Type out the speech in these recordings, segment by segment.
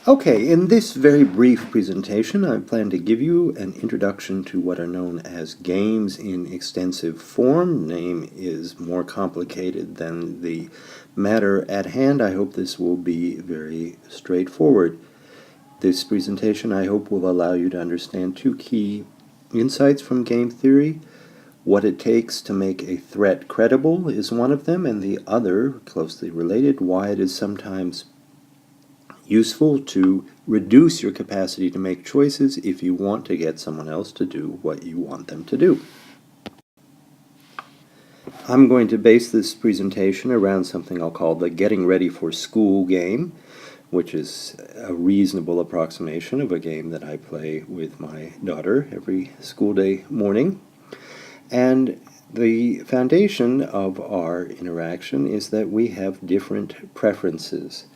Okay, in this very brief presentation, I plan to give you an introduction to what are known as games in extensive form. Name is more complicated than the matter at hand. I hope this will be very straightforward. This presentation, I hope, will allow you to understand two key insights from game theory. What it takes to make a threat credible is one of them, and the other, closely related, why it is sometimes useful to reduce your capacity to make choices if you want to get someone else to do what you want them to do. I'm going to base this presentation around something I'll call the Getting Ready for School game, which is a reasonable approximation of a game that I play with my daughter every school day morning. And the foundation of our interaction is that we have different preferences.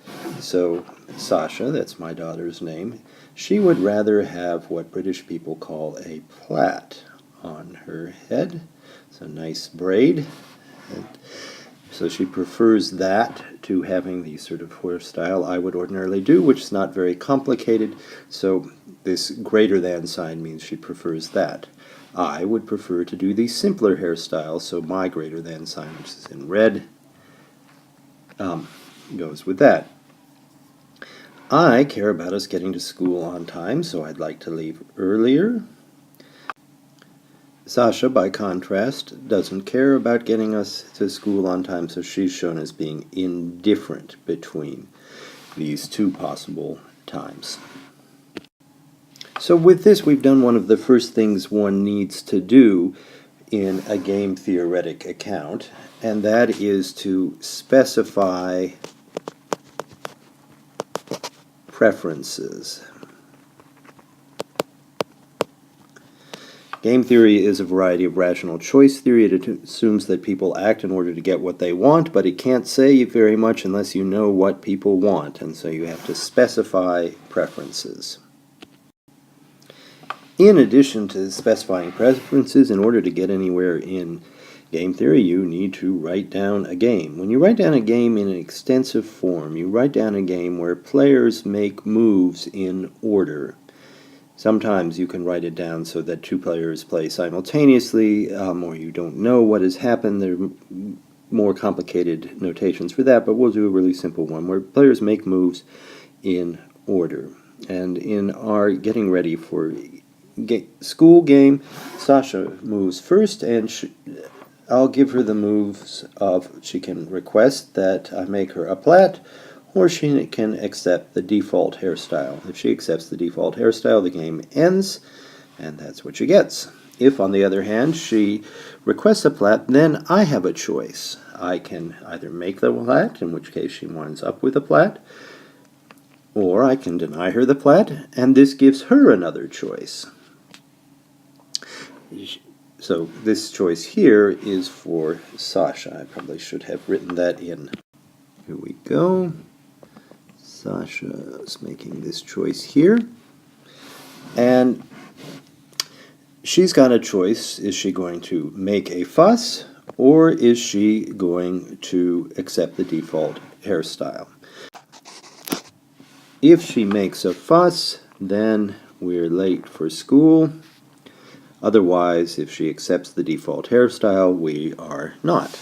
So Sasha, that's my daughter's name, she would rather have what British people call a plait on her head. It's a nice braid. And so she prefers that to having the sort of hairstyle I would ordinarily do, which is not very complicated. So this greater than sign means she prefers that. I would prefer to do the simpler hairstyle, so my greater than sign, which is in red, goes with that. I care about us getting to school on time, so I'd like to leave earlier. Sasha, by contrast, doesn't care about getting us to school on time, so she's shown as being indifferent between these two possible times. So with this, we've done one of the first things one needs to do in a game theoretic account, and that is to specify preferences. Game theory is a variety of rational choice theory. It assumes that people act in order to get what they want, but it can't say very much unless you know what people want, and so you have to specify preferences. In addition to specifying preferences, in order to get anywhere in game theory, you need to write down a game. When you write down a game in an extensive form, you write down a game where players make moves in order. Sometimes you can write it down so that two players play simultaneously, or you don't know what has happened. There are more complicated notations for that, but we'll do a really simple one where players make moves in order. And in our getting ready for school game, Sasha moves first, and I'll give her the moves of, she can request that I make her a plait, or she can accept the default hairstyle. If she accepts the default hairstyle, the game ends, and that's what she gets. If, on the other hand, she requests a plait, then I have a choice. I can either make the plait, in which case she winds up with a plait, or I can deny her the plait, and this gives her another choice. So this choice here is for Sasha. I probably should have written that in. Here we go. Sasha's making this choice here. And she's got a choice. Is she going to make a fuss, or is she going to accept the default hairstyle? If she makes a fuss, then we're late for school. Otherwise, if she accepts the default hairstyle, we are not.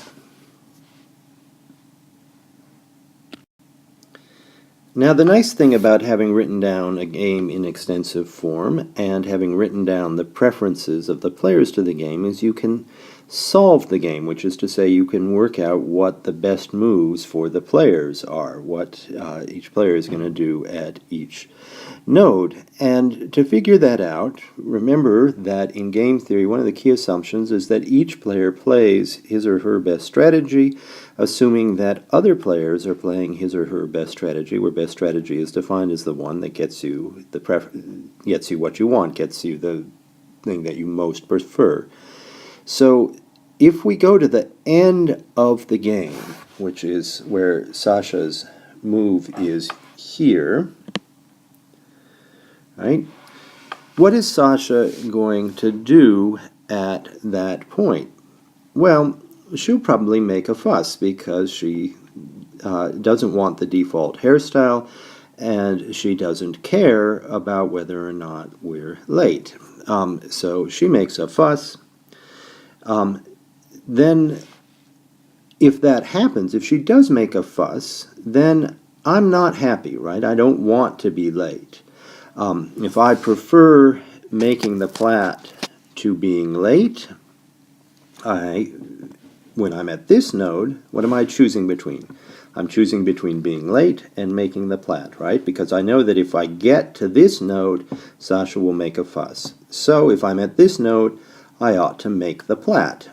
Now, the nice thing about having written down a game in extensive form and having written down the preferences of the players to the game is you can solve the game, which is to say you can work out what the best moves for the players are, what each player is going to do at each node. And to figure that out, remember that in game theory, one of the key assumptions is that each player plays his or her best strategy, assuming that other players are playing his or her best strategy, where best strategy is defined as the one that gets you gets you what you want, gets you the thing that you most prefer. So if we go to the end of the game, which is where Sasha's move is here, right? What is Sasha going to do at that point? Well, she'll probably make a fuss because she doesn't want the default hairstyle, and she doesn't care about whether or not we're late. So she makes a fuss. Then if that happens, if she does make a fuss, then I'm not happy, right? I don't want to be late. If I prefer making the plat to being late, when I'm at this node, what am I choosing between? I'm choosing between being late and making the plat, right? Because I know that if I get to this node, Sasha will make a fuss. So if I'm at this node, I ought to make the plat.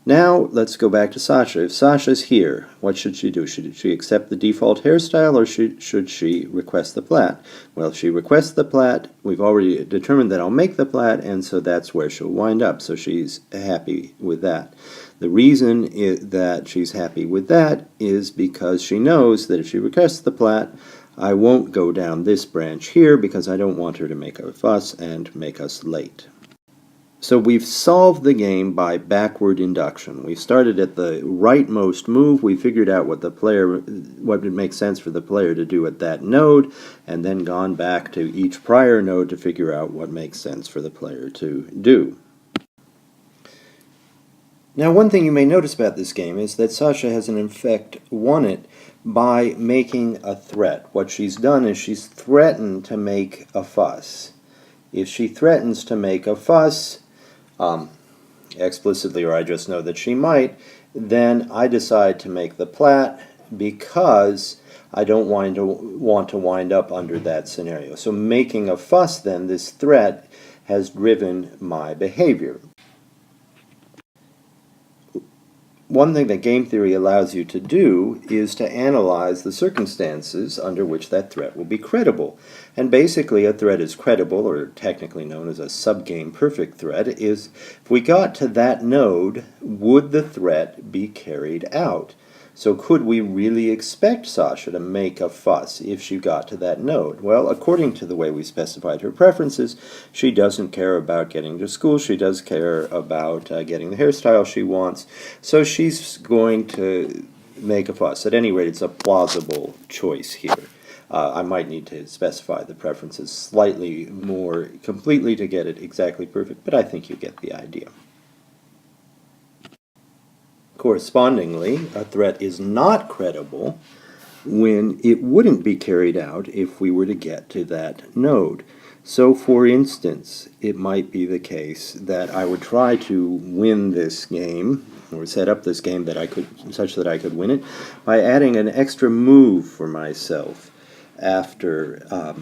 Now let's go back to Sasha. If Sasha's here, what should she do? Should she accept the default hairstyle, or should she request the plat? Well, if she requests the plat, we've already determined that I'll make the plat, and so that's where she'll wind up. So she's happy with that. The reason that she's happy with that is because she knows that if she requests the plat, I won't go down this branch here because I don't want her to make a fuss and make us late. So we've solved the game by backward induction. We started at the rightmost move. We figured out what would make sense for the player to do at that node, and then gone back to each prior node to figure out what makes sense for the player to do. Now, one thing you may notice about this game is that Sasha has in effect won it by making a threat. What she's done is she's threatened to make a fuss. If she threatens to make a fuss, explicitly, or I just know that she might, then I decide to make the plat because I don't want to wind up under that scenario. So making a fuss, then, this threat has driven my behavior. One thing that game theory allows you to do is to analyze the circumstances under which that threat will be credible. And basically a threat is credible, or technically known as a subgame perfect threat, is if we got to that node, would the threat be carried out? So could we really expect Sasha to make a fuss if she got to that node? Well, according to the way we specified her preferences, she doesn't care about getting to school. She does care about getting the hairstyle she wants. So she's going to make a fuss. At any rate, it's a plausible choice here. I might need to specify the preferences slightly more completely to get it exactly perfect, but I think you get the idea. Correspondingly, a threat is not credible when it wouldn't be carried out if we were to get to that node. So, for instance, it might be the case that I would try to win this game, or set up this game such that I could win it, by adding an extra move for myself after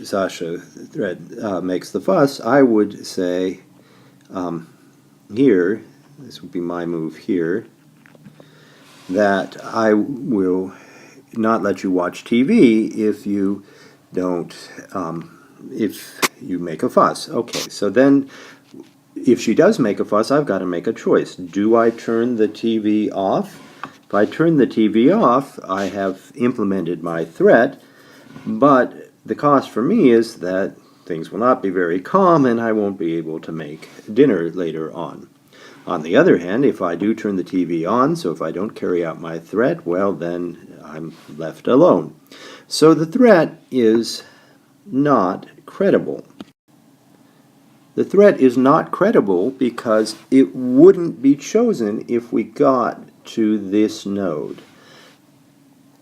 Sasha makes the fuss. I would say here, this would be my move here, that I will not let you watch TV if you don't, if you make a fuss. Okay, so then if she does make a fuss, I've got to make a choice. Do I turn the TV off? If I turn the TV off, I have implemented my threat, but the cost for me is that things will not be very calm and I won't be able to make dinner later on. On the other hand, if I do turn the TV on, so if I don't carry out my threat, well, then I'm left alone. So the threat is not credible. The threat is not credible because it wouldn't be chosen if we got to this node.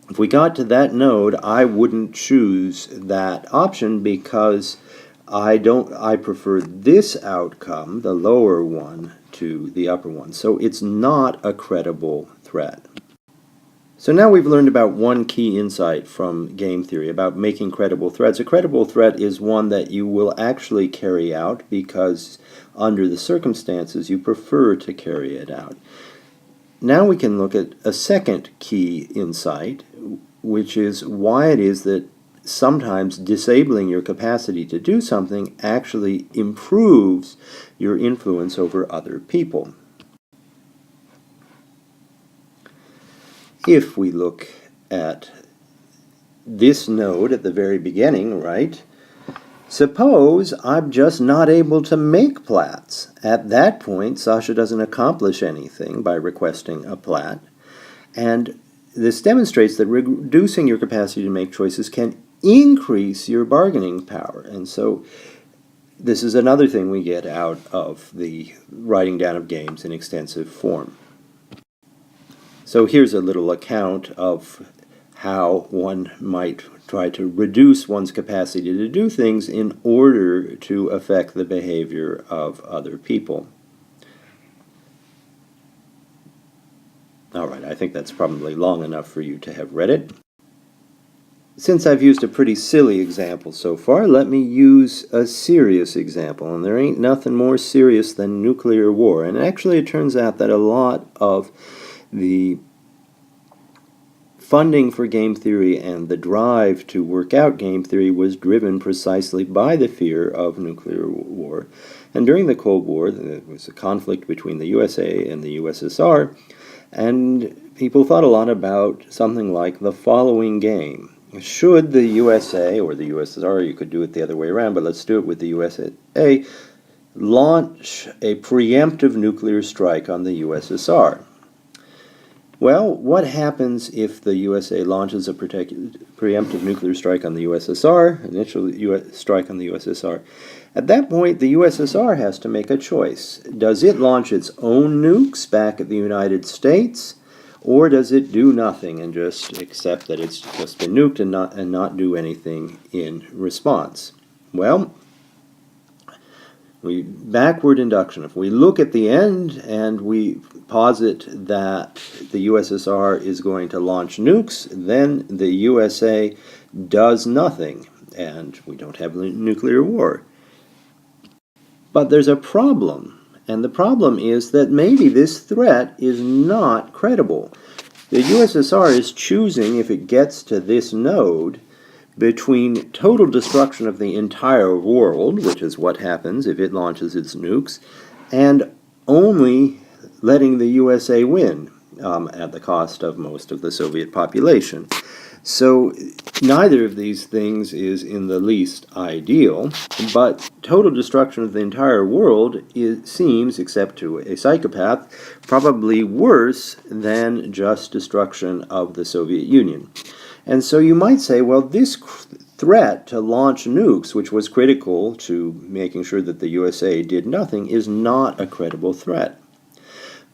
If we got to that node, I wouldn't choose that option because I prefer this outcome, the lower one, to the upper one. So it's not a credible threat. So now we've learned about one key insight from game theory about making credible threats. A credible threat is one that you will actually carry out because under the circumstances you prefer to carry it out. Now we can look at a second key insight, which is why it is that sometimes disabling your capacity to do something actually improves your influence over other people. If we look at this node at the very beginning, right, suppose I'm just not able to make plats. At that point, Sasha doesn't accomplish anything by requesting a plat, and this demonstrates that reducing your capacity to make choices can increase your bargaining power. And so this is another thing we get out of the writing down of games in extensive form. So here's a little account of how one might try to reduce one's capacity to do things in order to affect the behavior of other people. All right, I think that's probably long enough for you to have read it. Since I've used a pretty silly example so far, let me use a serious example. And there ain't nothing more serious than nuclear war. And actually it turns out that a lot of the funding for game theory and the drive to work out game theory was driven precisely by the fear of nuclear war. And during the Cold War, there was a conflict between the USA and the USSR, and people thought a lot about something like the following game. Should the USA, or the USSR, you could do it the other way around, but let's do it with the USA, launch a preemptive nuclear strike on the USSR? Well, what happens if the USA launches a preemptive nuclear strike on the USSR, initial strike on the USSR? At that point, the USSR has to make a choice. Does it launch its own nukes back at the United States, or does it do nothing and just accept that it's just been nuked and not do anything in response? Well, backward induction. If we look at the end and we posit that the USSR is going to launch nukes, then the USA does nothing, and we don't have a nuclear war. But there's a problem, and the problem is that maybe this threat is not credible. The USSR is choosing, if it gets to this node, between total destruction of the entire world, which is what happens if it launches its nukes, and only letting the USA win at the cost of most of the Soviet population. So neither of these things is in the least ideal, but total destruction of the entire world seems, except to a psychopath, probably worse than just destruction of the Soviet Union. And so you might say, well, this threat to launch nukes, which was critical to making sure that the USA did nothing, is not a credible threat.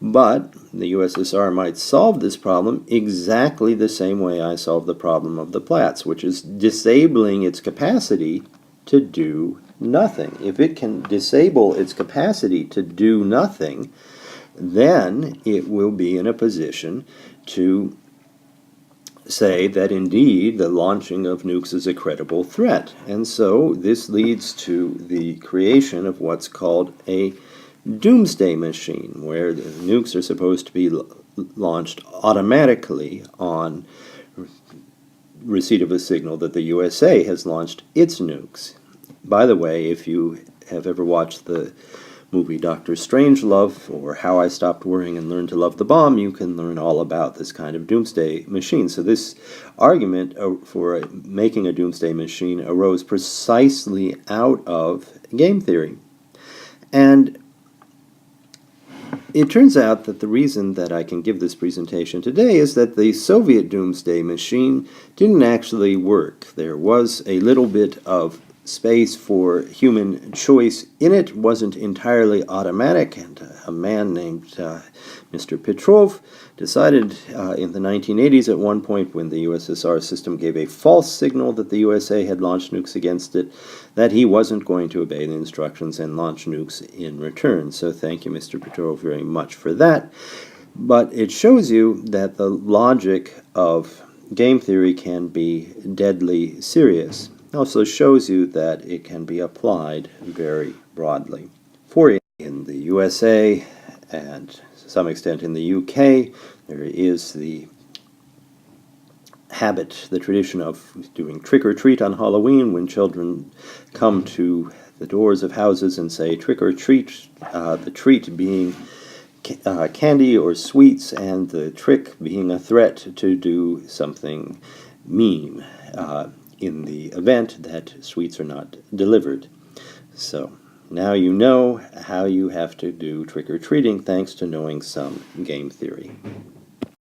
But the USSR might solve this problem exactly the same way I solved the problem of the Platts, which is disabling its capacity to do nothing. If it can disable its capacity to do nothing, then it will be in a position to say that indeed the launching of nukes is a credible threat. And so this leads to the creation of what's called a doomsday machine, where the nukes are supposed to be launched automatically on receipt of a signal that the USA has launched its nukes. By the way, if you have ever watched the movie Dr. Strangelove, or How I Stopped Worrying and Learned to Love the Bomb, you can learn all about this kind of doomsday machine. So this argument for making a doomsday machine arose precisely out of game theory. And it turns out that the reason that I can give this presentation today is that the Soviet doomsday machine didn't actually work. There was a little bit of space for human choice in it, wasn't entirely automatic, and a man named Mr. Petrov decided in the 1980s at one point, when the USSR system gave a false signal that the USA had launched nukes against it, that he wasn't going to obey the instructions and launch nukes in return. So thank you, Mr. Petrov, very much for that. But it shows you that the logic of game theory can be deadly serious. It also shows you that it can be applied very broadly. For in the USA and to some extent in the UK, there is the habit, the tradition of doing trick-or-treat on Halloween, when children come to the doors of houses and say trick-or-treat, the treat being candy or sweets, and the trick being a threat to do something mean in the event that sweets are not delivered. So now you know how you have to do trick-or-treating thanks to knowing some game theory.